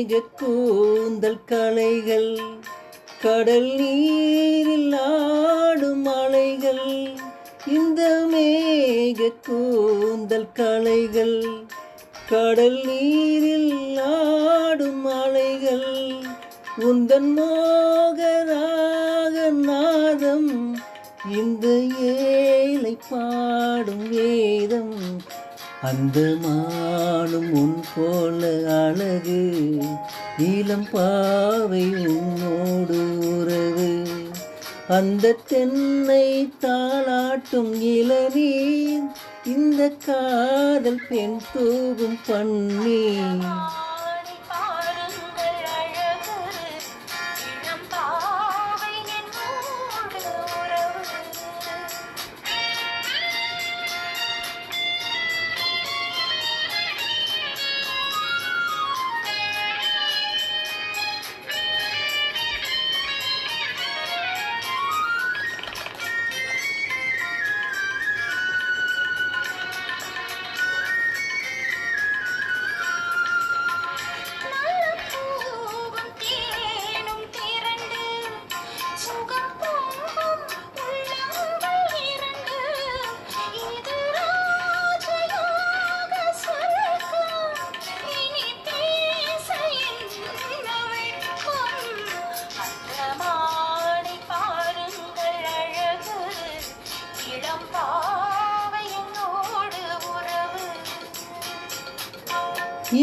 மேக கூந்தல் கலைகள் கடல் நீரில் ஆடும் அலைகள். இந்த மேக கூந்தல் கலைகள் கடல் நீரில் ஆடும் அலைகள். உந்தன் மோகராக நாதம் இந்த ஏழை பாடும் வேதம். அந்த மானும் உன் போல அழகு, நீலம் பாவை உன்னோடு உறவு. அந்த தென்னை தாளாட்டும் இளநீர், இந்த காதல் பெண் தூவும் பன்னீர்.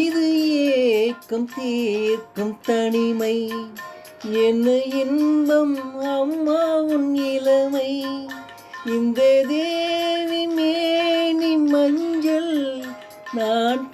இது ஏக்கம் தீர்க்கும் தனிமை, என்ன இன்பம் அம்மா உன் இளமை. இந்த தேவி மேனி மஞ்சள் நான்